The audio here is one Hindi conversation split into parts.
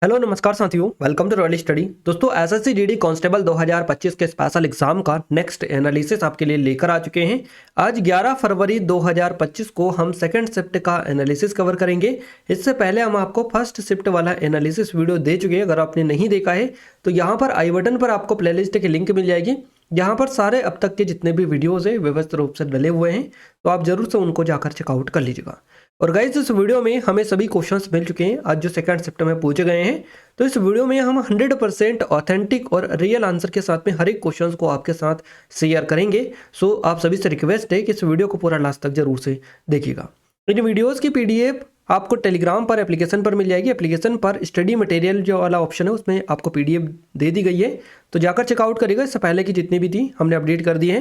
हेलो नमस्कार साथियों, वेलकम टू रॉयल स्टडी। दोस्तों एसएससी जीडी कांस्टेबल 2025 के स्पेशल एग्जाम का नेक्स्ट एनालिसिस आपके लिए लेकर आ चुके हैं। आज 11 फरवरी 2025 को हम सेकंड शिफ्ट का एनालिसिस कवर करेंगे। इससे पहले हम आपको फर्स्ट शिफ्ट वाला एनालिसिस वीडियो दे चुके हैं। अगर आपने नहीं देखा है तो यहाँ पर आई बटन पर आपको प्लेलिस्ट की लिंक मिल जाएगी। यहाँ पर सारे अब तक के जितने भी वीडियोज है व्यवस्थित रूप से डले हुए हैं, तो आप जरूर से उनको जाकर चेकआउट कर लीजिएगा। और गाइस इस वीडियो में हमें सभी क्वेश्चंस मिल चुके हैं आज जो सेकंड शिफ्ट में पूछे गए हैं। तो इस वीडियो में हम 100% ऑथेंटिक और रियल आंसर के साथ में हर एक क्वेश्चंस को आपके साथ शेयर करेंगे। सो आप सभी से रिक्वेस्ट है कि इस वीडियो को पूरा लास्ट तक जरूर से देखिएगा। इन वीडियोज़ की PDF आपको टेलीग्राम पर एप्लीकेशन पर मिल जाएगी। एप्लीकेशन पर स्टडी मटेरियल जो वाला ऑप्शन है उसमें आपको PDF दे दी गई है, तो जाकर चेकआउट करिएगा। इससे पहले की जितनी भी थी हमने अपडेट कर दी है।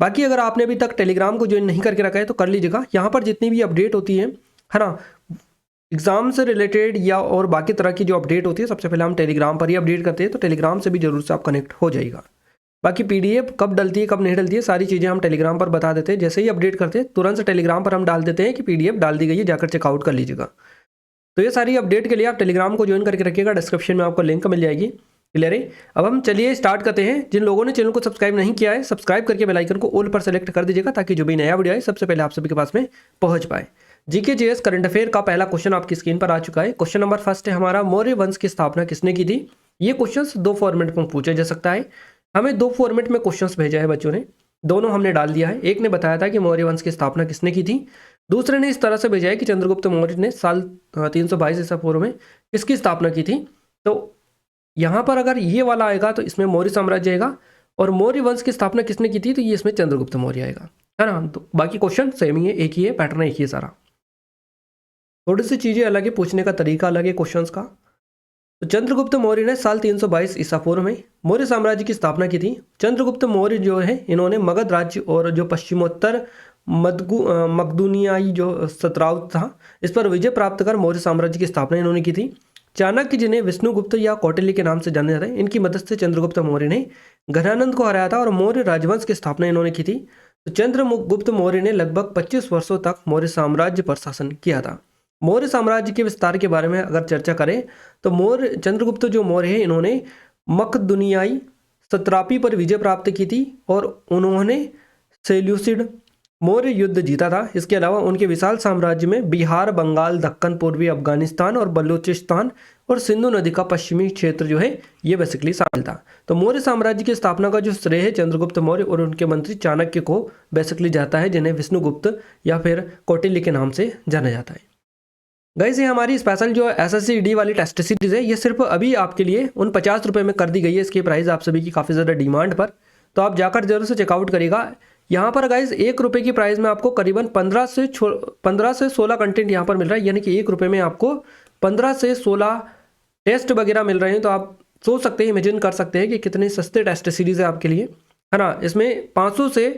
बाकी अगर आपने अभी तक टेलीग्राम को ज्वाइन नहीं करके रखा है तो कर लीजिएगा। यहाँ पर जितनी भी अपडेट होती है ना, एग्जाम से रिलेटेड या और बाकी तरह की जो अपडेट होती है सबसे पहले हम टेलीग्राम पर ही अपडेट करते हैं, तो टेलीग्राम से भी जरूर से आप कनेक्ट हो जाएगा। बाकी PDF कब डलती है कब नहीं डलती है सारी चीज़ें हम टेलीग्राम पर बता देते हैं। जैसे ही अपडेट करते हैं तुरंत से टेलीग्राम पर हम डाल देते हैं कि PDF डाल दी गई है, जाकर चेकआउट कर लीजिएगा। तो ये सारी अपडेट के लिए आप टेलीग्राम को ज्वाइन करके रखिएगा। डिस्क्रिप्शन में आपको लिंक मिल जाएगी। क्लियर है। अब हम चलिए स्टार्ट करते हैं। जिन लोगों ने चैनल को सब्सक्राइब नहीं किया है, सब्सक्राइब करके बेल आइकन को ऑल पर सेलेक्ट कर दीजिएगा, ताकि जो भी नया वीडियो है सबसे पहले आप सभी के पास में पहुंच पाए। जीके जीएस करंट अफेयर का पहला क्वेश्चन आपकी स्क्रीन पर आ चुका है। क्वेश्चन नंबर फर्स्ट है हमारा, मौर्य वंश की स्थापना किसने की थी। ये क्वेश्चन दो फॉर्मेट में पूछा जा सकता है। हमें दो फॉर्मेट में क्वेश्चन भेजा है बच्चों ने, दोनों हमने डाल दिया है। एक ने बताया था कि मौर्य वंश की स्थापना किसने की थी, दूसरे ने इस तरह से भेजा है कि चंद्रगुप्त मौर्य ने साल 322 ईसा पूर्व में किसकी स्थापना की थी। तो यहाँ पर अगर ये वाला आएगा तो इसमें मौर्य साम्राज्य आएगा, और मौर्य वंश की स्थापना किसने की थी तो ये इसमें चंद्रगुप्त मौर्य आएगा, है ना। तो बाकी क्वेश्चन सेम ही है, एक ही है, पैटर्न एक ही है सारा। थोड़ी सी चीज़ें अलग है, पूछने का तरीका अलग है क्वेश्चंस का। तो चंद्रगुप्त मौर्य ने साल 322 ईसा पूर्व में मौर्य साम्राज्य की स्थापना की थी। चंद्रगुप्त मौर्य जो है इन्होंने मगध राज्य और जो पश्चिमोत्तर मकदूनियाई जो सतराव था इस पर विजय प्राप्त कर मौर्य साम्राज्य की स्थापना इन्होंने की थी। चाणक्य जिन्हें विष्णुगुप्त या कौटिल्य के नाम से जाने जाते हैं, इनकी मदद से चंद्रगुप्त मौर्य ने घनानंद को हराया था और मौर्य राजवंश की स्थापना इन्होंने की थी। तो चंद्रगुप्त मौर्य ने लगभग 25 वर्षों तक मौर्य साम्राज्य पर शासन किया था। मौर्य साम्राज्य के विस्तार के बारे में अगर चर्चा करें तो चंद्रगुप्त जो मौर्य है इन्होंने मकदुनियाई सत्रापी पर विजय प्राप्त की थी और उन्होंने सेल्यूसिड मौर्य युद्ध जीता था। इसके अलावा उनके विशाल साम्राज्य में बिहार, बंगाल, दक्कन, पूर्वी अफगानिस्तान और बलूचिस्तान और सिंधु नदी का पश्चिमी क्षेत्र जो है ये बेसिकली शामिल था। तो मौर्य साम्राज्य की स्थापना का जो श्रेय है चंद्रगुप्त मौर्य और उनके मंत्री चाणक्य को बेसिकली जाता है, जिन्हें विष्णुगुप्त या फिर कौटिल्य के नाम से जाना जाता है। गाइस ये हमारी स्पेशल जो एसएससी डी वाली टेस्ट सीरीज है ये सिर्फ अभी आपके लिए उन 50 रुपये में कर दी गई है। इसकी प्राइस आप सभी की काफ़ी ज़्यादा डिमांड पर, तो आप जाकर जरूर से चेकआउट करिएगा। यहाँ पर गाइस 1 रुपये की प्राइस में आपको करीबन 15 से 16 कंटेंट यहाँ पर मिल रहा है, यानी कि 1 रुपये में आपको 15 से 16 टेस्ट वगैरह मिल रहे हैं। तो आप सोच सकते हैं, इमेजिन कर सकते हैं कि कितनी सस्ते टेस्ट सीरीज है आपके लिए, है ना। इसमें 500 से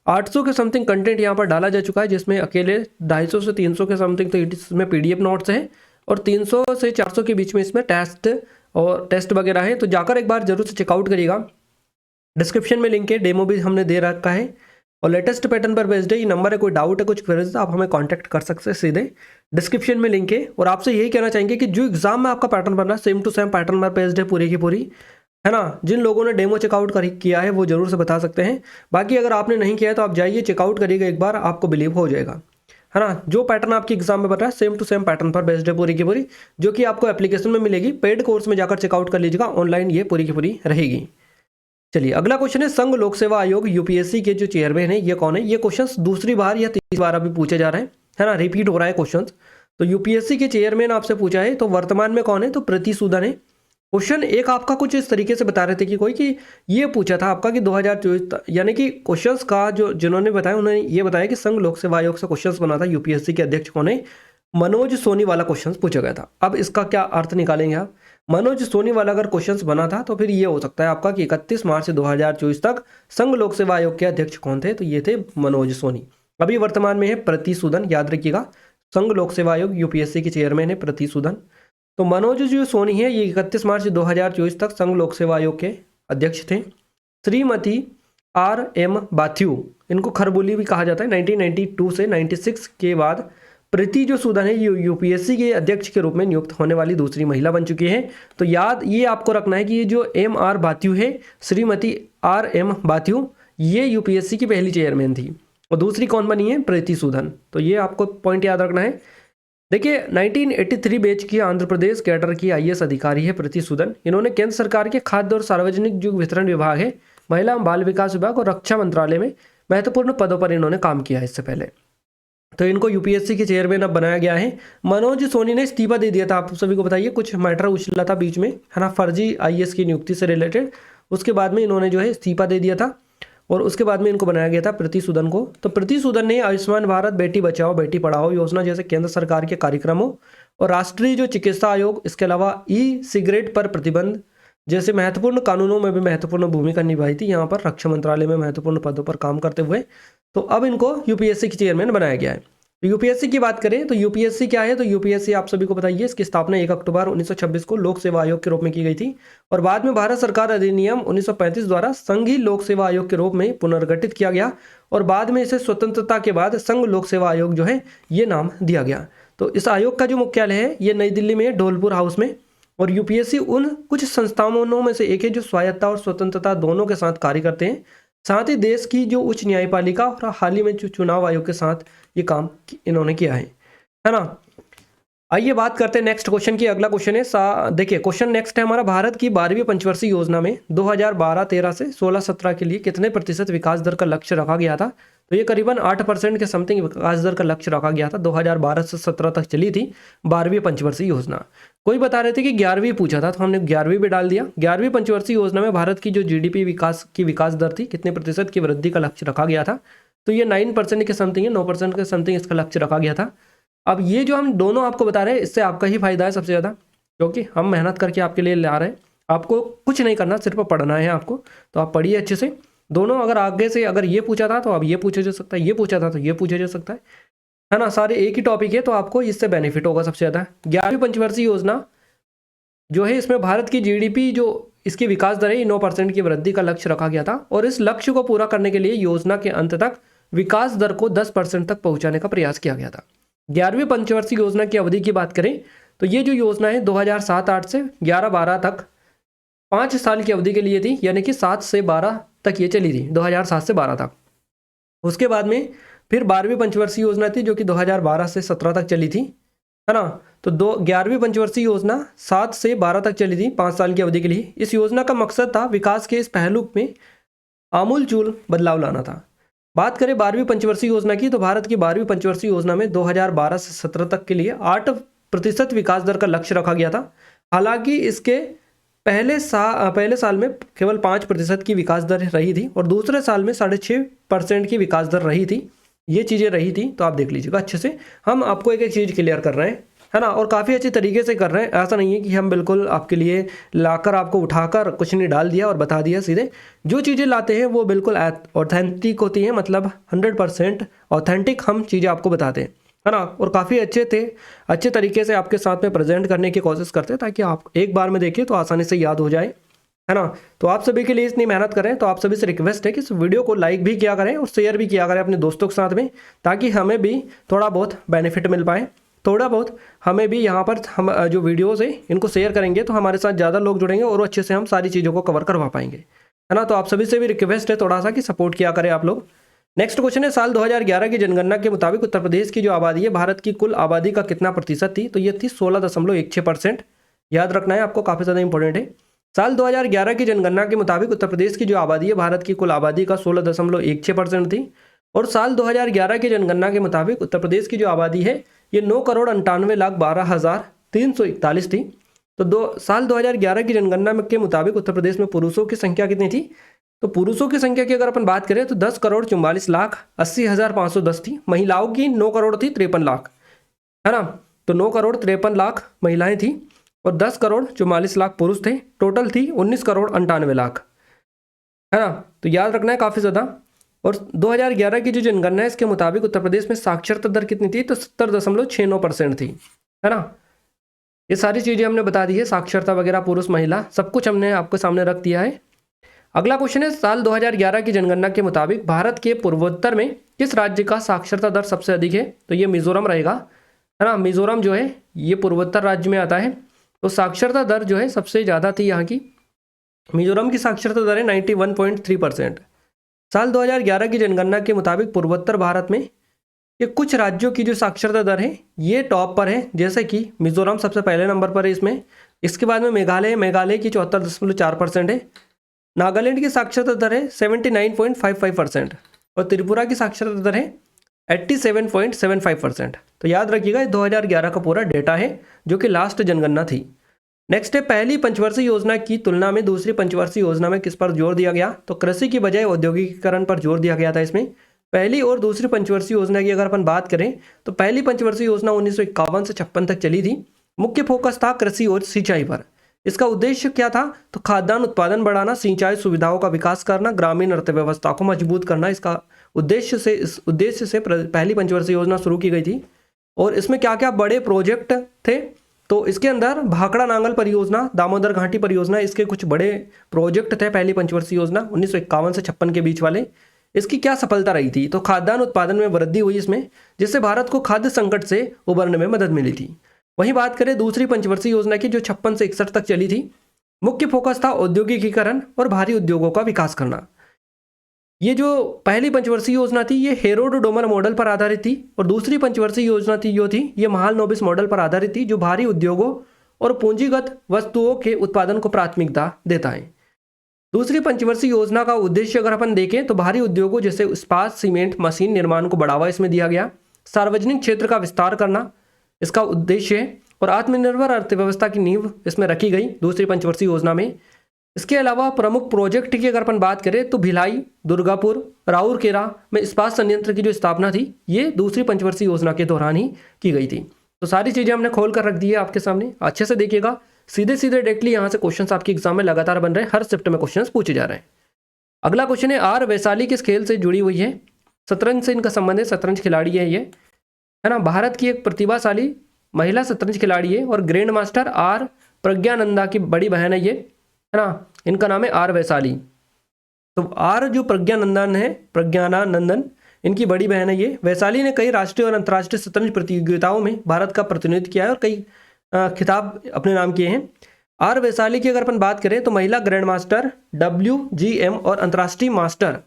800 के समथिंग कंटेंट यहाँ पर डाला जा चुका है, जिसमें अकेले 250 से 300 के समथिंग तो इसमें PDF नोट्स हैं और 300 से 400 के बीच में इसमें टेस्ट वगैरह है। तो जाकर एक बार जरूर से चेकआउट करिएगा। डिस्क्रिप्शन में लिंक है, डेमो भी हमने दे रखा है और लेटेस्ट पैटर्न पर बेस्ड है। ये नंबर है, कोई डाउट है, कुछ क्वेरीज आप हमें कांटेक्ट कर सकते हैं सीधे, डिस्क्रिप्शन में लिंक है। और आपसे यही कहना चाहेंगे कि जो एग्जाम में आपका पैटर्न बन रहा है सेम टू सेम पैटर्न पर बेस्ड है पूरी की पूरी, है ना। जिन लोगों ने डेमो चेकआउट किया है वो जरूर से बता सकते हैं। बाकी अगर आपने नहीं किया है तो आप जाइए चेकआउट करिएगा एक बार, आपको बिलीव हो जाएगा, है ना। जो पैटर्न आपके एग्जाम में बन रहा है सेम टू सेम पैटर्न पर बेस्ड है पूरी की पूरी, जो कि आपको एप्लीकेशन में मिलेगी। पेड कोर्स में जाकर चेकआउट कर लीजिएगा, ऑनलाइन ये पूरी की पूरी रहेगी। चलिए अगला क्वेश्चन है, संघ लोक सेवा आयोग UPSC के जो चेयरमैन है ये कौन है। ये क्वेश्चन दूसरी बार या तीसरी बार अभी पूछे जा रहे हैं, है ना, रिपीट हो रहा है क्वेश्चन। तो UPSC के चेयरमैन आपसे पूछा है, तो वर्तमान में कौन है, तो प्रीति सूदन है। क्वेश्चन एक आपका कुछ इस तरीके से बता रहे थे कि ये पूछा था आपका कि 2024, यानी कि क्वेश्चंस का जो जिन्होंने बताया उन्होंने ये बताया कि संघ लोक सेवा आयोग से क्वेश्चंस बना था। UPSC के अध्यक्ष कौन है, मनोज सोनी वाला क्वेश्चन पूछा गया था। अब इसका क्या अर्थ निकालेंगे आप, मनोज सोनी वाला अगर क्वेश्चंस बना था तो फिर ये हो सकता है आपका कि 31 मार्च 2024 तक संघ लोक सेवा आयोग के अध्यक्ष कौन थे, तो ये थे मनोज सोनी। अभी वर्तमान में है प्रीति सूदन, याद रखिएगा। संघ लोक सेवा आयोग UPSC के चेयरमैन है प्रीति सूदन। तो मनोज जो सोनी है ये 31 मार्च 2024 तक संघ लोक सेवा आयोग के अध्यक्ष थे। श्रीमती RM बाथ्यू, इनको खरबुली भी कहा जाता है, 1992 से 96 के बाद प्रीति जो सूदन है ये यूपीएससी के अध्यक्ष के रूप में नियुक्त होने वाली दूसरी महिला बन चुकी हैं। तो ये आपको रखना है कि ये जो M.R. बात्यू है, श्रीमती R.M. बात्यू, ये यूपीएससी की पहली चेयरमैन थी और दूसरी कौन बनी है? प्रीति सूदन। तो ये आपको पॉइंट याद रखना है। देखिए 1983 बैच की आंध्र प्रदेश कैडर की आईएएस अधिकारी है प्रीति सूदन। इन्होंने केंद्र सरकार के खाद्य और सार्वजनिक जो वितरण विभाग है, महिला एवं बाल विकास विभाग और रक्षा मंत्रालय में महत्वपूर्ण पदों पर इन्होंने काम किया है इससे पहले। तो इनको यूपीएससी के चेयरमैन अब बनाया गया है। मनोज सोनी ने इस्तीफा दे दिया था, आप सभी को बताइए, कुछ मैटर उछला था बीच में, है ना, फर्जी आईएएस की नियुक्ति से रिलेटेड। उसके बाद में इन्होंने जो है इस्तीफा दे दिया था और उसके बाद में इनको बनाया गया था प्रीति सूदन को। तो प्रीति सूदन ने आयुष्मान भारत, बेटी बचाओ बेटी पढ़ाओ योजना जैसे केंद्र सरकार के कार्यक्रमों और राष्ट्रीय जो चिकित्सा आयोग, इसके अलावा ई सिगरेट पर प्रतिबंध जैसे महत्वपूर्ण कानूनों में भी महत्वपूर्ण भूमिका निभाई थी, यहाँ पर रक्षा मंत्रालय में महत्वपूर्ण पदों पर काम करते हुए। तो अब इनको यूपीएससी की चेयरमैन बनाया गया है। यूपीएससी की बात करें तो यूपीएससी क्या है? तो यूपीएससी आप सभी को बताइए, इसकी स्थापना 1 अक्टूबर 1926 को लोक सेवा आयोग के रूप में की गई थी और बाद में भारत सरकार अधिनियम 1935 द्वारा संघीय लोक सेवा आयोग के रूप में पुनर्गठित किया गया और बाद में इसे स्वतंत्रता के बाद संघ लोक सेवा आयोग जो है ये नाम दिया गया। तो इस आयोग का जो मुख्यालय है ये नई दिल्ली में ढोलपुर हाउस में। और यूपीएससी उन कुछ संस्थानों में से एक है जो स्वायत्तता और स्वतंत्रता दोनों के साथ कार्य करते हैं। साथ ही देश की जो उच्च न्यायपालिका और हाल ही में चुनाव आयोग के साथ ये काम इन्होंने किया है ना। आइए बात करते हैं नेक्स्ट क्वेश्चन की। अगला क्वेश्चन है, देखिए क्वेश्चन नेक्स्ट है हमारा, भारत की 12वीं पंचवर्षीय योजना में 2012-13 से 16-17 के लिए कितने प्रतिशत विकास दर का लक्ष्य रखा गया था? तो ये करीबन 8% के समथिंग विकास दर का लक्ष्य रखा गया था। 2012 से 17 तक चली थी 12वीं पंचवर्षीय योजना। कोई बता रहे थे कि 11वीं पूछा था, तो हमने 11वीं भी डाल दिया। 11वीं पंचवर्षीय योजना में भारत की जो जीडीपी विकास दर थी, कितने प्रतिशत की वृद्धि का लक्ष्य रखा गया था? तो ये 9% के समथिंग है, 9% के समथिंग इसका लक्ष्य रखा गया था। अब ये जो हम दोनों आपको बता रहे हैं, इससे आपका ही फायदा है सबसे ज़्यादा, क्योंकि हम मेहनत करके आपके लिए ला रहे हैं। आपको कुछ नहीं करना, सिर्फ पढ़ना है आपको। तो आप पढ़िए अच्छे से दोनों। अगर आगे से अगर ये पूछा था तो अब ये पूछा जा सकता है, ये पूछा था तो ये पूछा जा सकता है ना। सारे एक ही टॉपिक है, तो आपको इससे बेनिफिट होगा सबसे ज़्यादा। 11वीं पंचवर्षीय योजना जो है, इसमें भारत की जीडीपी जो इसकी विकास दर है 9% की वृद्धि का लक्ष्य रखा गया था और इस लक्ष्य को पूरा करने के लिए योजना के अंत तक विकास दर को 10% तक पहुंचाने का प्रयास किया गया था। 11वीं पंचवर्षीय योजना की अवधि की बात करें तो ये जो योजना है 2007-8 से 11-12 तक 5 साल की अवधि के लिए थी, यानी कि 7 से 12 तक ये चली थी, 2007 से 12 तक। उसके बाद में फिर 12वीं पंचवर्षीय योजना थी जो कि 2012 से 17 तक चली थी, है ना। तो 11वीं पंचवर्षीय योजना 7 से 12 तक चली थी, 5 साल की अवधि के लिए। इस योजना का मकसद था विकास के इस पहलू में आमूलचूल बदलाव लाना था। बात करें 12वीं पंचवर्षीय योजना की, तो भारत की 12वीं पंचवर्षीय योजना में 2012 से 17 तक के लिए 8% विकास दर का लक्ष्य रखा गया था। हालांकि इसके पहले साल में केवल 5% की विकास दर रही थी और दूसरे साल में 6.5% की विकास दर रही थी। ये चीज़ें रही थी, तो आप देख लीजिएगा अच्छे से। हम आपको एक एक चीज़ क्लियर कर रहे हैं, है ना, और काफ़ी अच्छे तरीके से कर रहे हैं। ऐसा नहीं है कि हम बिल्कुल आपके लिए लाकर आपको उठाकर कुछ नहीं डाल दिया और बता दिया सीधे। जो चीज़ें लाते हैं वो बिल्कुल ऑथेंटिक होती हैं, मतलब 100% ऑथेंटिक हम चीज़ें आपको बताते हैं, है ना। और काफ़ी अच्छे तरीके से आपके साथ में प्रेजेंट करने की कोशिश करते हैं ताकि आप एक बार में देखिए तो आसानी से याद हो जाए, है ना। तो आप सभी के लिए इतनी मेहनत करें, तो आप सभी से रिक्वेस्ट है कि इस वीडियो को लाइक भी किया करें और शेयर भी किया करें अपने दोस्तों के साथ में, ताकि हमें भी थोड़ा बहुत बेनिफिट मिल पाए। थोड़ा बहुत हमें भी यहाँ पर हम जो वीडियोस है इनको शेयर करेंगे तो हमारे साथ ज़्यादा लोग जुड़ेंगे और अच्छे से हम सारी चीज़ों को कवर करवा पाएंगे, है ना। तो आप सभी से भी रिक्वेस्ट है थोड़ा सा कि सपोर्ट किया करें आप लोग। नेक्स्ट क्वेश्चन है, साल 2011 की जनगणना के मुताबिक उत्तर प्रदेश की जो आबादी है भारत की कुल आबादी का कितना प्रतिशत थी? तो ये थी 16.16%। याद रखना है आपको, काफ़ी ज़्यादा इंपॉर्टेंट है। साल 2011 की जनगणना के मुताबिक उत्तर प्रदेश की जो आबादी है भारत की कुल आबादी का 16.16% थी और साल 2011 की जनगणना के मुताबिक उत्तर प्रदेश की जो आबादी है ये 9,98,12,341 थी। तो साल 2011 की जनगणना के मुताबिक उत्तर प्रदेश में पुरुषों की संख्या कितनी थी? तो पुरुषों की संख्या की अगर अपन बात करें तो 10,44,80,510 थी। महिलाओं की 9 करोड़ थी 53 लाख, है ना। तो 9 करोड़ 53 लाख महिलाएं थी और 10 करोड़ 44 लाख पुरुष थे। टोटल थी 19 करोड़ 98 लाख, है ना। तो याद रखना है काफ़ी ज़्यादा। और 2011 की जो जनगणना है इसके मुताबिक उत्तर प्रदेश में साक्षरता दर कितनी थी? तो 70.69% थी, है ना। ये सारी चीज़ें हमने बता दी है, साक्षरता वगैरह, पुरुष महिला सब कुछ हमने आपके सामने रख दिया है। अगला क्वेश्चन है, साल 2011 की जनगणना के मुताबिक भारत के पूर्वोत्तर में किस राज्य का साक्षरता दर सबसे अधिक है? तो ये मिजोरम रहेगा। है ना। मिजोरम जो है ये पूर्वोत्तर राज्य में आता है। तो साक्षरता दर जो है सबसे ज़्यादा थी यहाँ की। मिजोरम की साक्षरता दर है 91.3%। साल 2011 की जनगणना के मुताबिक पूर्वोत्तर भारत में ये कुछ राज्यों की जो साक्षरता दर है ये टॉप पर है, जैसे कि मिजोरम सबसे पहले नंबर पर है इसमें। इसके बाद में मेघालय की 74.4% है। नागालैंड की साक्षरता दर है 79.55% और त्रिपुरा की साक्षरता दर है 87.75%। तो याद रखिएगा 2011 का पूरा डेटा है जो कि लास्ट जनगणना थी। नेक्स्ट है, पहली पंचवर्षीय योजना की तुलना में दूसरी पंचवर्षीय योजना में किस पर जोर दिया गया? तो कृषि की बजाय औद्योगिकीकरण पर जोर दिया गया था इसमें। पहली और दूसरी पंचवर्षीय योजना की अगर अपन बात करें तो पहली पंचवर्षीय योजना 1951 से 56 तक चली थी। मुख्य फोकस था कृषि और सिंचाई पर। इसका उद्देश्य क्या था? तो खाद्यान्न उत्पादन बढ़ाना, सिंचाई सुविधाओं का विकास करना, ग्रामीण अर्थव्यवस्था को मजबूत करना। इस उद्देश्य से पहली पंचवर्षीय योजना शुरू की गई थी। और इसमें क्या क्या बड़े प्रोजेक्ट थे? तो इसके अंदर भाखड़ा नांगल परियोजना, दामोदर घाटी परियोजना, इसके कुछ बड़े प्रोजेक्ट थे पहली पंचवर्षीय योजना 1951 से 56 के बीच वाले। इसकी क्या सफलता रही थी? तो खाद्यान्न उत्पादन में वृद्धि हुई इसमें, जिससे भारत को खाद्य संकट से उबरने में मदद मिली थी। वहीं बात करें दूसरी पंचवर्षीय योजना की जो 56 से 61 तक चली थी, मुख्य फोकस था औद्योगिकीकरण और भारी उद्योगों का विकास करना। ये जो पहली पंचवर्षीय योजना थी ये हेरोड डोमर मॉडल पर आधारित थी और दूसरी पंचवर्षीय योजना थी जो थी ये महालनोबिस मॉडल पर आधारित थी, जो भारी उद्योगों और पूंजीगत वस्तुओं के उत्पादन को प्राथमिकता देता है। दूसरी पंचवर्षीय योजना का उद्देश्य अगर अपन देखें तो भारी उद्योगों जैसे इस्पात, सीमेंट, मशीन निर्माण को बढ़ावा इसमें दिया गया। सार्वजनिक क्षेत्र का विस्तार करना इसका उद्देश्य है और आत्मनिर्भर अर्थव्यवस्था की नींव इसमें रखी गई दूसरी पंचवर्षीय योजना में। इसके अलावा प्रमुख प्रोजेक्ट की अगर अपन बात करें तो भिलाई, दुर्गापुर, राउरकेला में इस्पात संयंत्र की जो स्थापना थी ये दूसरी पंचवर्षीय योजना के दौरान ही की गई थी। तो सारी चीज़ें हमने खोल कर रख दी है आपके सामने, अच्छे से देखिएगा। सीधे सीधे डायरेक्टली यहाँ से क्वेश्चंस आपके एग्जाम में लगातार बन रहे हैं, हर शिफ्ट में क्वेश्चंस पूछे जा रहे हैं। अगला क्वेश्चन है, आर वैशाली किस खेल से जुड़ी हुई है? शतरंज से इनका संबंध है, शतरंज खिलाड़ी है ये, है ना। भारत की एक प्रतिभाशाली महिला शतरंज खिलाड़ी है और ग्रैंड मास्टर आर प्रज्ञानंदा की बड़ी बहन है ये, है ना। इनका नाम है आर वैशाली। तो आर जो प्रज्ञानानंदन इनकी बड़ी बहन है ये। वैशाली ने कई राष्ट्रीय और अंतर्राष्ट्रीय शतरंज प्रतियोगिताओं में भारत का प्रतिनिधित्व किया है और कई खिताब अपने नाम किए हैं। आर वैशाली की अगर अपन बात करें तो महिला ग्रैंड मास्टर WGM और अंतर्राष्ट्रीय मास्टर, है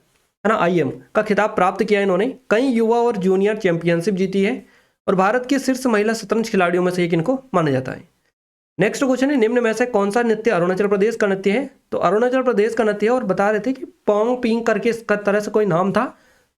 ना, IM का खिताब प्राप्त किया है इन्होंने। कई युवा और जूनियर चैंपियनशिप जीती है और भारत के शीर्ष महिला शतरंज खिलाड़ियों में से एक इनको माना जाता है। नेक्स्ट क्वेश्चन है, निम्न में से कौन सा नृत्य अरुणाचल प्रदेश का नृत्य है? तो अरुणाचल प्रदेश का नृत्य है और बता रहे थे कि पोंग पिंग करके इसका तरह से कोई नाम था।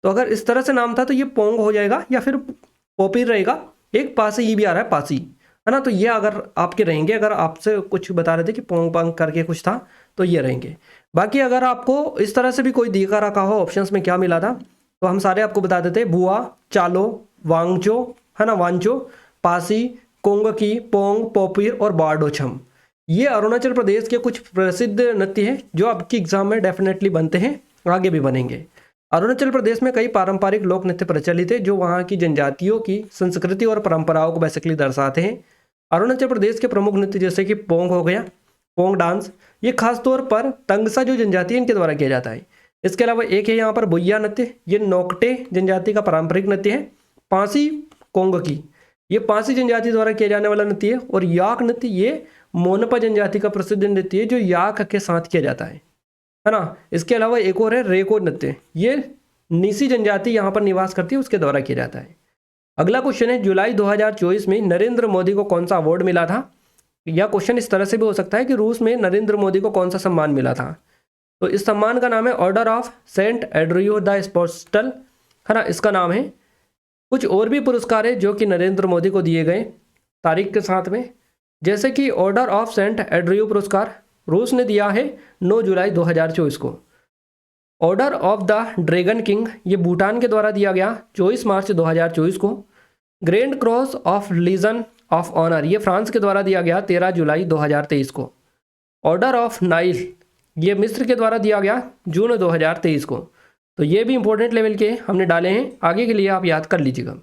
तो अगर इस तरह से नाम था तो ये पोंग हो जाएगा या फिर पोपीर रहेगा। एक पासी ये भी आ रहा है, पासी, है ना। तो ये अगर आपके रहेंगे, अगर आपसे कुछ बता रहे थे कि पोंग पंग करके कुछ था तो ये रहेंगे। बाकी अगर आपको इस तरह से भी कोई दिखा रखा हो ऑप्शंस में क्या मिला था तो हम सारे आपको बता देते हैं। बुआ, चालो, वांगचो, है ना, वांचो, पासी, कोंगकी, पोंग, पोपीर और बारडोछम, ये अरुणाचल प्रदेश के कुछ प्रसिद्ध नृत्य हैं जो आपके एग्जाम में डेफिनेटली बनते हैं, आगे भी बनेंगे। अरुणाचल प्रदेश में कई पारंपरिक लोक नृत्य प्रचलित है जो वहाँ की जनजातियों की संस्कृति और परंपराओं को बेसिकली दर्शाते हैं। अरुणाचल प्रदेश के प्रमुख नृत्य जैसे कि पोंग हो गया, पोंग डांस, ये खासतौर पर तंगसा जो जनजाति है इनके द्वारा किया जाता है। इसके अलावा एक है यहाँ पर बुइया नृत्य, ये नोकटे जनजाति का पारंपरिक नृत्य है। पासी कोंगकी, ये पासी जनजाति द्वारा किया जाने वाला नृत्य है। और याक नृत्य, ये मोनपा जनजाति का प्रसिद्ध नृत्य है जो याक के साथ किया जाता है ना। इसके अलावा एक और है रेको नृत्य, ये नीसी जनजाति यहाँ पर निवास करती है उसके द्वारा किया जाता है। अगला क्वेश्चन है, जुलाई 2024 में नरेंद्र मोदी को कौन सा अवार्ड मिला था? यह क्वेश्चन इस तरह से भी हो सकता है कि रूस में नरेंद्र मोदी को कौन सा सम्मान मिला था? तो इस सम्मान का नाम है order of saint Andrew the apostle, है ना, इसका नाम है। कुछ और भी पुरस्कार है जो कि नरेंद्र मोदी को दिए गए तारीख के साथ में, जैसे कि ऑर्डर ऑफ सेंट एड्रियो पुरस्कार रूस ने दिया है 9 जुलाई 2024 को। Order of the dragon king, ये भूटान के द्वारा दिया गया 24 मार्च 2024 को। Grand cross of legion of honour, ये फ्रांस के द्वारा दिया गया 13 जुलाई 2023 को। ऑर्डर ऑफ नाइल, ये मिस्र के द्वारा दिया गया जून 2023 को। तो ये भी इंपॉर्टेंट लेवल के हमने डाले हैं, आगे के लिए आप याद कर लीजिएगा।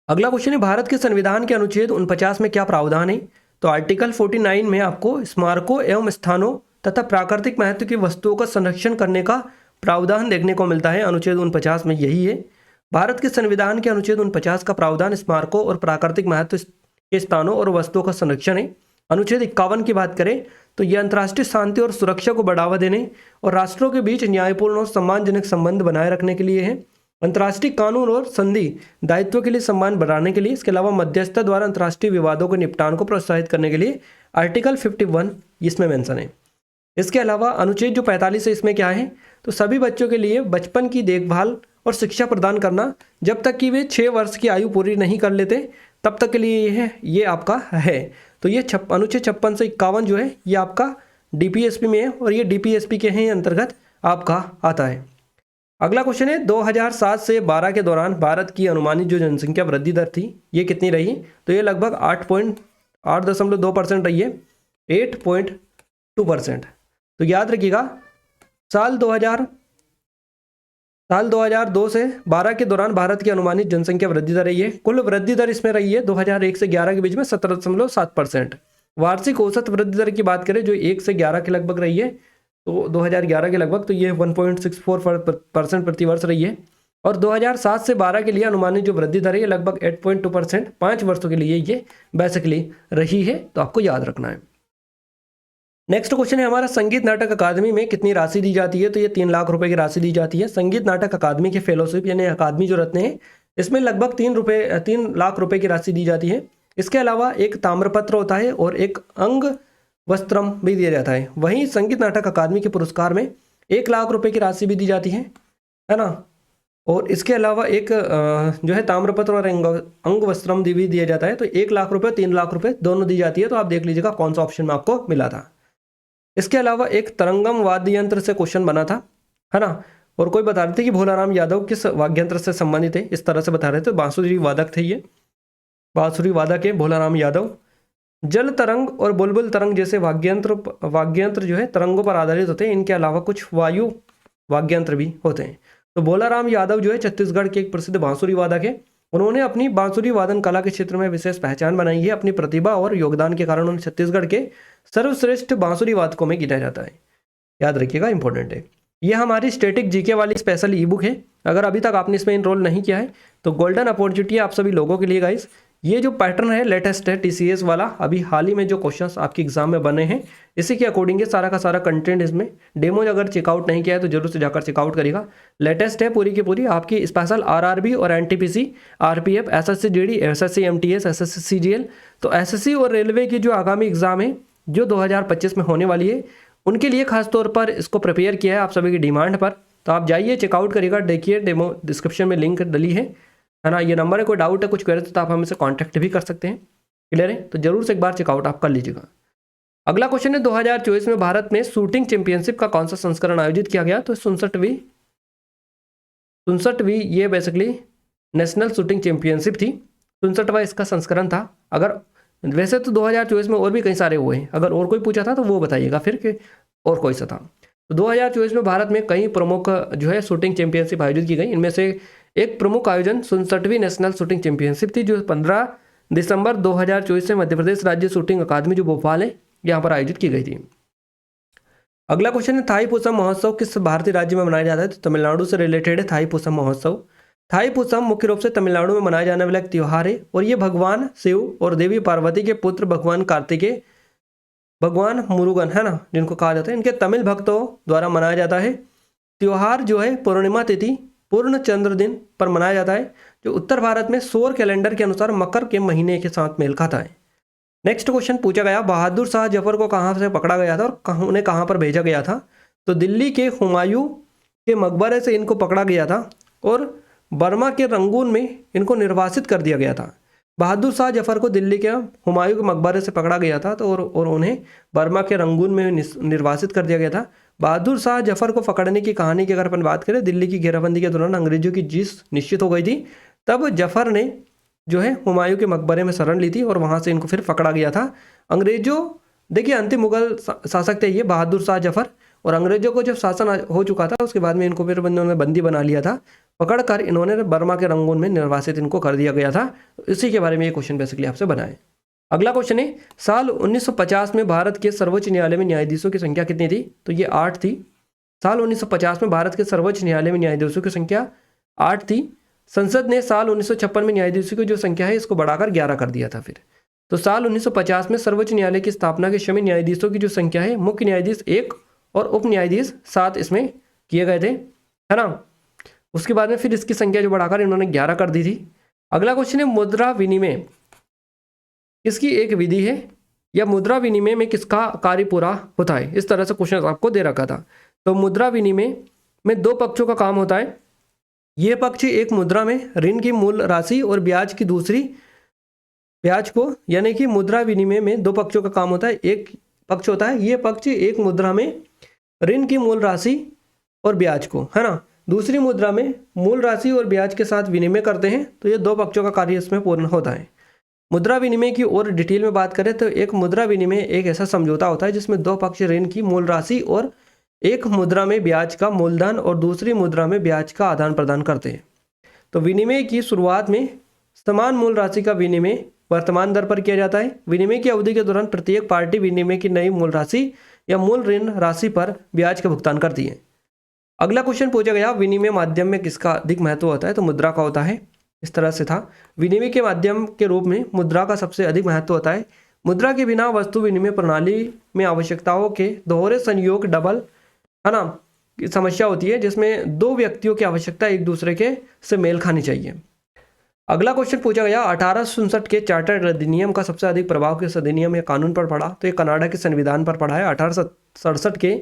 अगला क्वेश्चन है, भारत के संविधान के अनुच्छेद 49 में क्या प्रावधान है? तो आर्टिकल 49 में आपको स्मारकों एवं स्थानों तथा प्राकृतिक महत्व की वस्तुओं का संरक्षण करने का प्रावधान देखने को मिलता है। अनुच्छेद 49 में यही है। भारत के संविधान के अनुच्छेद 49 का प्रावधान स्मारकों और प्राकृतिक महत्व के स्थानों और वस्तुओं का संरक्षण है। अनुच्छेद 51 की बात करें तो यह अंतर्राष्ट्रीय शांति और सुरक्षा को बढ़ावा देने और राष्ट्रों के बीच न्यायपूर्ण और सम्मानजनक संबंध बनाए रखने के लिए है। अंतर्राष्ट्रीय कानून और संधि दायित्व के लिए सम्मान बढ़ाने के लिए, इसके अलावा मध्यस्थता द्वारा अंतर्राष्ट्रीय विवादों के निपटान को प्रोत्साहित करने के लिए आर्टिकल 51 इसमें मेंशन है। इसके अलावा अनुच्छेद जो 45 है इसमें क्या है, तो सभी बच्चों के लिए बचपन की देखभाल और शिक्षा प्रदान करना जब तक कि वे 6 वर्ष की आयु पूरी नहीं कर लेते तब तक के लिए ये आपका है। तो ये अनुच्छेद 56 से 51 जो है ये आपका डीपीएसपी में है और ये डीपीएसपी के हैं अंतर्गत आपका आता है। अगला क्वेश्चन है 2007 से 12 के दौरान भारत की अनुमानित जो जनसंख्या वृद्धि दर थी ये कितनी रही, तो ये लगभग 8.2% रही है, 8.2%। तो याद रखिएगा साल 2002 से 12 के दौरान भारत की अनुमानित जनसंख्या वृद्धि दर रही है। कुल वृद्धि दर इसमें रही है 2001 से 11 के बीच में 17.7%। वार्षिक औसत वृद्धि दर की बात करें जो 1 से 11 के लगभग रही है, तो 2011 के लगभग, तो ये 1.64% प्रतिवर्ष रही है। और 2007 से 12 के लिए अनुमानित जो वृद्धि दर है ये लगभग 8.2%, 5 वर्षों के लिए ये बेसिकली रही है, तो आपको याद रखना है। नेक्स्ट क्वेश्चन है हमारा, संगीत नाटक अकादमी में कितनी राशि दी जाती है, तो ये 3 लाख रुपए की राशि दी जाती है। संगीत नाटक अकादमी के फेलोशिप यानी अकादमी जो रत्न है इसमें लगभग 3 लाख रुपए की राशि दी जाती है। इसके अलावा एक ताम्रपत्र होता है और एक अंग वस्त्रम भी दिया जाता है। वहीं संगीत नाटक अकादमी के पुरस्कार में 1 लाख रुपए की राशि भी दी जाती है ना। और इसके अलावा एक जो है ताम्रपत्र और अंग वस्त्रम भी दिया जाता है। तो 1 लाख रुपए 3 लाख रुपए दोनों दी जाती है। तो आप देख लीजिएगा कौन सा ऑप्शन में आपको मिला था। इसके अलावा एक तरंगम वाद्य यंत्र से क्वेश्चन बना था, है ना। और कोई बता रहे थे कि भोलाराम यादव किस वाद्य यंत्र से संबंधित है, इस तरह से बता रहे थे। बांसुरी वादक थे ये, बांसुरी वादक है भोलाराम यादव। जल तरंग और बुलबुल तरंग जैसे वाद्ययंत्र जो है तरंगों पर आधारित होते हैं। इनके अलावा कुछ वायु वाद्ययंत्र भी होते हैं। तो भोलाराम यादव जो है छत्तीसगढ़ के एक प्रसिद्ध बांसुरी वादक है। उन्होंने अपनी बांसुरी वादन कला के क्षेत्र में विशेष पहचान बनाई है। अपनी प्रतिभा और योगदान के कारण उन्हें छत्तीसगढ़ के सर्वश्रेष्ठ बांसुरी वादकों में गिना जाता है। याद रखिएगा, इंपॉर्टेंट है। यह हमारी स्टैटिक जीके वाली स्पेशल ई बुक है। अगर अभी तक आपने इसमें इनरोल नहीं किया है तो गोल्डन अपॉर्चुनिटी है आप सभी लोगों के लिए गाइस। ये जो पैटर्न है लेटेस्ट है टीसीएस वाला, अभी हाल ही में जो क्वेश्चंस आपके एग्जाम में बने हैं इसी के अकॉर्डिंग है सारा का सारा कंटेंट। इसमें डेमो अगर चेकआउट नहीं किया है तो जरूर से जाकर चेकआउट करिएगा। लेटेस्ट है पूरी की पूरी आपकी स्पेशल आरआरबी और NTPC, RPF, SSC GD, SSC MTS, SSC CGL. तो एसएससी और रेलवे की जो आगामी एग्जाम है जो 2025 में होने वाली है उनके लिए खासतौर पर इसको प्रिपेयर किया है आप सभी की डिमांड पर। तो आप जाइए चेकआउट करिएगा, देखिए डेमो डिस्क्रिप्शन में लिंक डली है ना। ये नंबर है, कोई डाउट है कुछ क्वेरी तो आप हमसे कांटेक्ट भी कर सकते हैं। क्लियर है, तो जरूर से एक बार चेकआउट आप कर लीजिएगा। अगला क्वेश्चन है 2024 में भारत में शूटिंग चैंपियनशिप का कौन सा संस्करण आयोजित किया गया, तो 67वीं ये बेसिकली नेशनल शूटिंग चैंपियनशिप थी। 67वां इसका संस्करण था। अगर वैसे तो 2024 में और भी कई सारे हुए हैं, अगर और कोई पूछा था तो वो बताइएगा फिर कि और कोई सा था। तो 2024 में भारत में कई प्रमुख जो है शूटिंग चैंपियनशिप आयोजित की गई। इनमें से एक प्रमुख आयोजन 67वीं नेशनल शूटिंग चैंपियनशिप थी जो 15 दिसंबर 2024 से मध्य प्रदेश राज्य शूटिंग अकादमी जो भोपाल है यहाँ पर आयोजित की गई थी। अगला क्वेश्चन है थाईपुसम महोत्सव किस भारतीय राज्य में मनाया जाता है, तो तमिलनाडु से रिलेटेड है थाईपुसम महोत्सव। थाईपुसम मुख्य रूप से तमिलनाडु में मनाया जाने वाला एक त्यौहार है और ये भगवान शिव और देवी पार्वती के पुत्र भगवान कार्तिकेय, भगवान मुरुगन है ना जिनको कहा जाता है, इनके तमिल भक्तों द्वारा मनाया जाता है। त्योहार जो है पूर्णिमा तिथि पूर्ण चंद्र दिन पर मनाया जाता है जो उत्तर भारत में सौर कैलेंडर के अनुसार मकर के महीने के साथ मेल खाता है। नेक्स्ट क्वेश्चन पूछा गया, बहादुर शाह जफर को कहाँ से पकड़ा गया था और उन्हें कहाँ पर भेजा गया था, तो दिल्ली के हुमायूं के मकबरे से इनको पकड़ा गया था और बर्मा के रंगून में इनको निर्वासित कर दिया गया था। बहादुर शाह जफर को दिल्ली के हुमायूं के मकबरे से पकड़ा गया था तो और उन्हें बर्मा के रंगून में निर्वासित कर दिया गया था। बहादुर शाह जफर को पकड़ने की कहानी की अगर अपन बात करें, दिल्ली की घेराबंदी के दौरान अंग्रेजों की जीत निश्चित हो गई थी, तब जफर ने जो है हुमायूं के मकबरे में शरण ली थी और वहाँ से इनको फिर पकड़ा गया था। अंग्रेजों देखिए अंतिम मुगल शासक थे ये बहादुर शाह जफर, और अंग्रेजों को जब शासन हो चुका था उसके बाद में इनको फिर उन्होंने बंदी बना लिया था, पकड़कर इन्होंने बर्मा के रंगून में निर्वासित इनको कर दिया गया था। इसी के बारे में ये क्वेश्चन बेसिकली आपसे बना है। अगला क्वेश्चन है, साल 1950 में भारत के सर्वोच्च न्यायालय में न्यायाधीशों की संख्या कितनी थी, तो ये 8 थी। साल 1950 में भारत के सर्वोच्च न्यायालय में न्यायाधीशों की संख्या 8 थी। संसद ने साल 1956 में न्यायाधीशों की जो संख्या है इसको बढ़ाकर 11 कर दिया था फिर। तो साल 1950 में सर्वोच्च न्यायालय की स्थापना के समय न्यायाधीशों की जो संख्या है, मुख्य न्यायाधीश 1 और उप न्यायाधीश 7 इसमें किए गए थे, है ना। उसके बाद में फिर इसकी संख्या जो बढ़ाकर इन्होंने 11 कर दी थी। अगला क्वेश्चन है, मुद्रा विनिमय किसकी एक विधि है या मुद्रा विनिमय में किसका कार्य पूरा होता है? इस तरह से क्वेश्चन आपको दे रखा था। तो मुद्रा विनिमय में दो पक्षों का काम होता है। ये पक्ष एक मुद्रा में ऋण की मूल राशि और ब्याज की दूसरी ब्याज को, यानी कि मुद्रा विनिमय में दो पक्षों का काम होता है। एक पक्ष होता है, ये पक्ष एक मुद्रा में ऋण की मूल राशि और ब्याज को, है ना, दूसरी मुद्रा में मूल राशि और ब्याज के साथ विनिमय करते हैं। तो ये दो पक्षों का कार्य इसमें पूर्ण होता है। मुद्रा विनिमय की और डिटेल में बात करें तो एक मुद्रा विनिमय एक ऐसा समझौता होता है जिसमें दो पक्ष ऋण की मूल राशि और एक मुद्रा में ब्याज का मूलधन और दूसरी मुद्रा में ब्याज का आदान प्रदान करते हैं। तो विनिमय की शुरुआत में समान मूल राशि का विनिमय वर्तमान दर पर किया जाता है। विनिमय की अवधि के दौरान प्रत्येक पार्टी विनिमय की नई मूल राशि या मूल ऋण राशि पर ब्याज का भुगतान करती है। अगला क्वेश्चन पूछा गया, विनिमय माध्यम में किसका अधिक महत्व होता है? तो मुद्रा का होता है। इस तरह से था, विनिमय के माध्यम के रूप में मुद्रा का सबसे अधिक महत्व होता है। मुद्रा के बिना वस्तु विनिमय प्रणाली में आवश्यकताओं के दोहरे संयोग डबल, है ना, समस्या होती है जिसमें दो व्यक्तियों की आवश्यकता एक दूसरे के से मेल खानी चाहिए। अगला क्वेश्चन पूछा गया, 1867 के चार्टर्ड अधिनियम का सबसे अधिक प्रभाव किस अधिनियम या कानून पर पड़ा? तो ये कनाडा के संविधान पर पड़ा है। 1867 के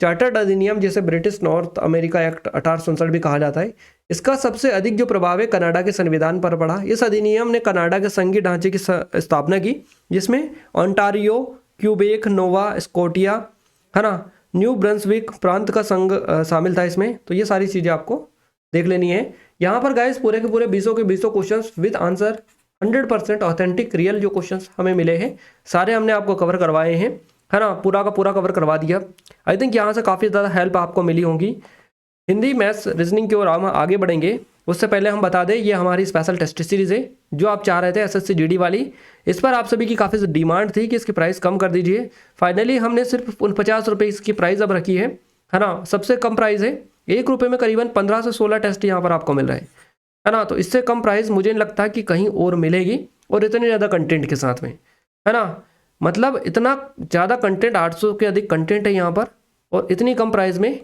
चार्टर्ड अधिनियम, जिसे ब्रिटिश नॉर्थ अमेरिका एक्ट 1867 भी कहा जाता है, इसका सबसे अधिक जो प्रभाव है कनाडा के संविधान पर पड़ा। इस अधिनियम ने कनाडा के संघीय ढांचे की स्थापना की, जिसमें ओंटारियो, क्यूबेक, नोवा स्कोटिया, है ना, न्यू ब्रंसविक प्रांत का संघ शामिल था इसमें। तो ये सारी चीज़ें आपको देख लेनी है। यहाँ पर गाइस पूरे के पूरे 20 के 20 questions with answer 100% authentic real जो क्वेश्चंस हमें मिले हैं सारे हमने आपको कवर करवाए हैं, है ना, पूरा का पूरा कवर करवा दिया। आई थिंक यहाँ से काफ़ी ज़्यादा हेल्प आपको मिली होगी। हिंदी, मैथ्स, रीजनिंग की ओर हम आगे बढ़ेंगे। उससे पहले हम बता दें, ये हमारी स्पेशल टेस्ट सीरीज़ है जो आप चाह रहे थे एसएससी जीडी वाली। इस पर आप सभी की काफ़ी डिमांड थी कि इसकी प्राइस कम कर दीजिए। फाइनली हमने सिर्फ 50 रुपये इसकी प्राइस अब रखी है ना। सबसे कम प्राइस है, 1 रुपये में करीबन 15 से 16 टेस्ट यहाँ पर आपको मिल रहे हैं, है ना। तो इससे कम प्राइस मुझे नहीं लगता कि कहीं और मिलेगी, और इतने ज़्यादा कंटेंट के साथ में, है ना। मतलब इतना ज़्यादा कंटेंट, 800 के अधिक कंटेंट है यहाँ पर, और इतनी कम प्राइस में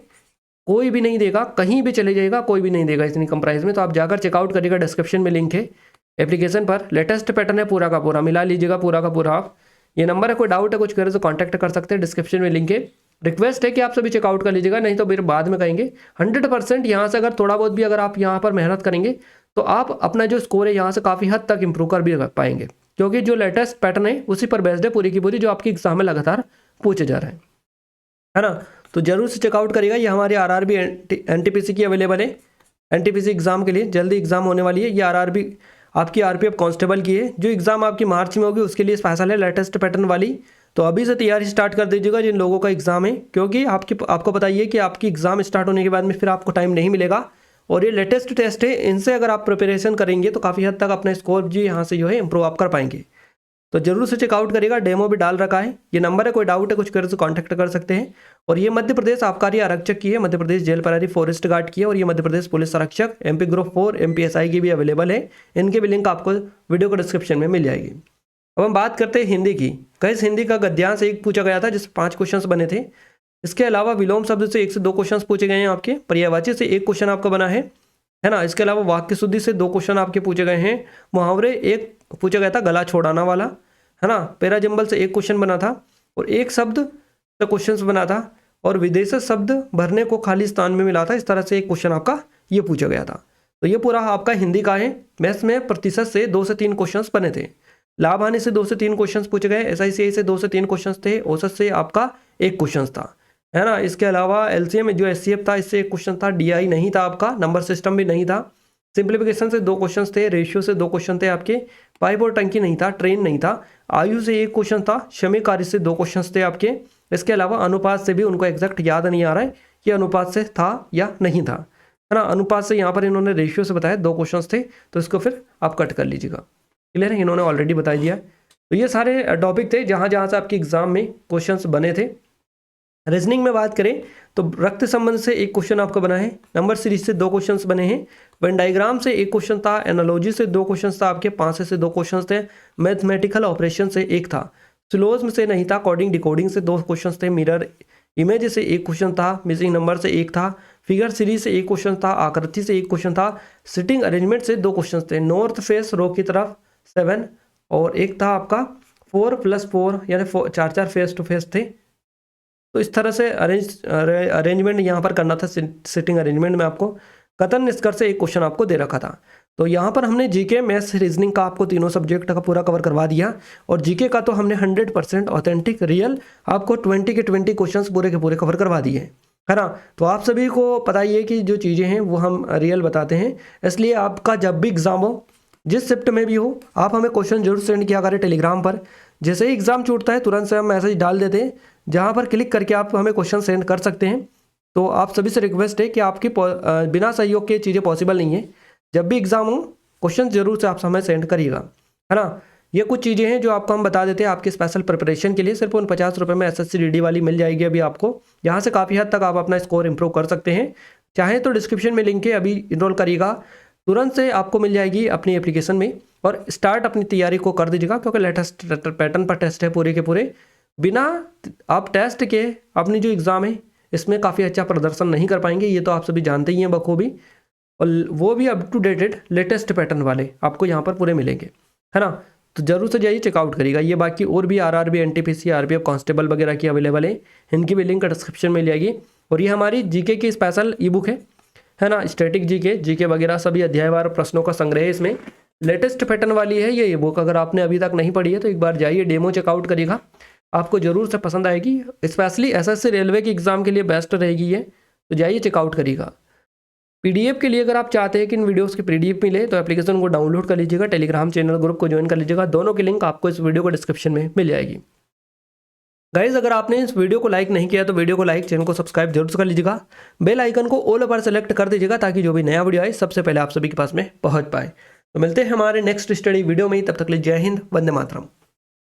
कोई भी नहीं देगा, कहीं भी चले जाएगा कोई भी नहीं देगा इतनी कम प्राइस में। तो आप जाकर चेकआउट करिएगा, डिस्क्रिप्शन में लिंक है एप्लीकेशन पर। लेटेस्ट पैटर्न है पूरा का पूरा, मिला लीजिएगा पूरा का पूरा आप। ये नंबर है, कोई डाउट है कुछ करे तो कॉन्टैक्ट कर सकते हैं, डिस्क्रिप्शन में लिंक है। रिक्वेस्ट है कि आप सभी चेकआउट कर लीजिएगा, नहीं तो फिर बाद में कहेंगे। 100% यहाँ से अगर थोड़ा बहुत भी अगर आप यहाँ पर मेहनत करेंगे तो आप अपना जो स्कोर है यहाँ से काफ़ी हद तक इंप्रूव कर भी पाएंगे, क्योंकि जो लेटेस्ट पैटर्न है उसी पर बेस्ड है पूरी की पूरी, जो आपकी एग्जाम में लगातार पूछे जा रहे हैं, है ना। तो जरूर से चेकआउट करिएगा। ये हमारी आरआरबी एनटीपीसी की अवेलेबल है, एनटीपीसी एग्जाम के लिए जल्दी एग्जाम होने वाली है। ये आरआरबी आपकी आरपीएफ कांस्टेबल की है, जो एग्जाम आपकी मार्च में होगी उसके लिए स्पेशल है, लेटेस्ट पैटर्न वाली। तो अभी से तैयारी स्टार्ट कर दीजिएगा जिन लोगों का एग्जाम है, क्योंकि आपको बताइए कि आपकी एग्जाम स्टार्ट होने के बाद में फिर आपको टाइम नहीं मिलेगा। और ये लेटेस्ट टेस्ट है, इनसे अगर आप प्रिपरेशन करेंगे तो काफ़ी हद तक अपना स्कोर जी यहाँ से जो है इंप्रूव आप कर पाएंगे। तो जरूर से चेकआउट करिएगा, डेमो भी डाल रखा है। ये नंबर है, कोई डाउट है कुछ करे तो कॉन्टैक्ट कर सकते हैं। और ये मध्य प्रदेश आबकारी आरक्षक की है, मध्य प्रदेश जेल प्रहरी फॉरेस्ट गार्ड की है, और ये मध्य प्रदेश पुलिस आरक्षक MP ग्रुप 4 MPSI की भी अवेलेबल है। इनके भी लिंक आपको वीडियो को डिस्क्रिप्शन में मिल जाएगी। अब हम बात करते हैं हिंदी की। कैसे हिंदी का गद्यांश एक पूछा गया था जिसमें 5 क्वेश्चन बने थे। इसके अलावा विलोम शब्द से 1 से 2 क्वेश्चन पूछे गए हैं आपके। पर्यायवाची से 1 क्वेश्चन आपका बना है ना। इसके अलावा वाक्य शुद्धि से 2 क्वेश्चन आपके पूछे गए हैं। मुहावरे 1 पूछा गया था, गला छोड़ाना वाला, है ना। पैरा जंबल से 1 क्वेश्चन बना था, और 1 शब्द से क्वेश्चन बना था, और विदेशी शब्द भरने को खाली स्थान में मिला था। इस तरह से 1 क्वेश्चन आपका ये पूछा गया था। तो ये पूरा आपका हिंदी का है। मैथ्स में प्रतिशत से 2 से 3 क्वेश्चन बने थे। लाभ हानि से 2 से 3 क्वेश्चन पूछे गए। SICI से 2 से 3 क्वेश्चन थे। औसत से आपका 1 क्वेश्चन था, है ना। इसके अलावा LCM जो SCF था, इससे 1 क्वेश्चन था। DI नहीं था आपका, नंबर सिस्टम भी नहीं था। सिंप्लीफिकेशन से 2 क्वेश्चन थे। रेशियो से 2 क्वेश्चन थे आपके। पाइप और टंकी नहीं था। ट्रेन नहीं था। आयु से 1 क्वेश्चन था। क्षमिक कार्य से 2 क्वेश्चन थे आपके। इसके अलावा अनुपात से भी उनको एग्जैक्ट याद नहीं आ रहा है कि अनुपात से था या नहीं था, है ना। अनुपात से यहाँ पर इन्होंने रेशियो से बताया 2 क्वेश्चन थे, तो इसको फिर आप कट कर लीजिएगा। क्लियर है, इन्होंने ऑलरेडी बता दिया। तो ये सारे टॉपिक थे जहाँ जहाँ से आपके एग्जाम में क्वेश्चंस बने थे। रीजनिंग में बात करें तो रक्त संबंध से एक क्वेश्चन आपका बना है, नंबर सीरीज से 2 क्वेश्चंस बने हैं, वेन डायग्राम से 1 क्वेश्चन था, एनालॉजी से 2 क्वेश्चंस था आपके, 5 से 2 क्वेश्चंस थे, मैथमेटिकल ऑपरेशन से 1 था, सिलोज से नहीं था, कोडिंग डिकोडिंग से 2 क्वेश्चंस थे, मिरर इमेज से 1 क्वेश्चन था, मिसिंग नंबर से 1 था, फिगर सीरीज से 1 क्वेश्चन था, आकृति से 1 क्वेश्चन था, सिटिंग अरेंजमेंट से 2 क्वेश्चन थे, नॉर्थ फेस रो की तरफ 7 और एक था आपका 4+4 यानी 4 फेस टू फेस थे। तो इस तरह से अरेंजमेंट यहाँ पर करना था। सिटिंग अरेंजमेंट में आपको कथन निष्कर्ष से 1 क्वेश्चन आपको दे रखा था। तो यहाँ पर हमने जीके मैथ्स रीजनिंग का आपको तीनों सब्जेक्ट का पूरा कवर करवा दिया, और जीके का तो हमने 100% ऑथेंटिक रियल आपको 20 के 20 क्वेश्चंस पूरे के पूरे कवर करवा दिए, है ना। तो आप सभी को पता ही है कि जो चीज़ें हैं वो हम रियल बताते हैं, इसलिए आपका जब भी एग्ज़ाम हो, जिस शिफ्ट में भी हो, आप हमें क्वेश्चन जरूर सेंड किया करें टेलीग्राम पर। जैसे ही एग्ज़ाम छूटता है तुरंत से हम मैसेज डाल देते हैं, जहाँ पर क्लिक करके आप हमें क्वेश्चन सेंड कर सकते हैं। तो आप सभी से रिक्वेस्ट है कि आपकी बिना सहयोग के चीज़ें पॉसिबल नहीं है। जब भी एग्ज़ाम हो क्वेश्चन जरूर से आप हमें सेंड करिएगा, है ना। ये कुछ चीज़ें हैं जो आपको हम बता देते हैं आपकी स्पेशल प्रिपरेशन के लिए। सिर्फ उन 50 रुपये में SSC DD वाली मिल जाएगी अभी आपको, यहाँ से काफ़ी हद तक आप अपना स्कोर इंप्रूव कर सकते हैं। चाहे तो डिस्क्रिप्शन में लिंक है, अभी इनरोल करिएगा, तुरंत से आपको मिल जाएगी अपनी एप्लीकेशन में, और स्टार्ट अपनी तैयारी को कर दीजिएगा, क्योंकि लेटेस्ट पैटर्न पर टेस्ट है पूरे के पूरे। बिना आप टेस्ट के अपनी जो एग्ज़ाम है इसमें काफ़ी अच्छा प्रदर्शन नहीं कर पाएंगे, ये तो आप सभी जानते ही हैं बखूबी, और वो भी up to dated latest pattern वाले आपको यहाँ पर पूरे मिलेंगे, है ना। तो जरूर से जाइए चेकआउट करिएगा। ये बाकी और भी RRB NTPC RPF कांस्टेबल वगैरह की अवेलेबल है, इनकी भी लिंक डिस्क्रिप्शन में मिल जाएगी। और ये हमारी जीके की स्पेशल ई बुक है ना, स्टैटिक जीके वगैरह सभी अध्यायवार प्रश्नों का संग्रह है, इसमें लेटेस्ट पैटर्न वाली है ये बुक। अगर आपने अभी तक नहीं पढ़ी है तो एक बार जाइए डेमो चेकआउट करिएगा, आपको जरूर से पसंद आएगी। स्पेशली SSC रेलवे के एग्जाम के लिए बेस्ट रहेगी ये, तो जाइए चेकआउट करिएगा। PDF के लिए अगर आप चाहते हैं कि इन वीडियोस की PDF मिले तो एप्लीकेशन को डाउनलोड कर लीजिएगा, टेलीग्राम चैनल ग्रुप को ज्वाइन कर लीजिएगा, दोनों की लिंक आपको इस वीडियो को डिस्क्रिप्शन में मिल जाएगी। गाइज अगर आपने इस वीडियो को लाइक नहीं किया तो वीडियो को लाइक, चैनल को सब्सक्राइब जरूर से कर लीजिएगा, बेल आइकन को ऑल पर सेलेक्ट कर दीजिएगा, ताकि जो भी नया वीडियो आए सबसे पहले आप सभी के पास में पहुंच पाए। तो मिलते हैं हमारे नेक्स्ट स्टडी वीडियो में, तब तक के लिए जय हिंद, वंदे मातरम।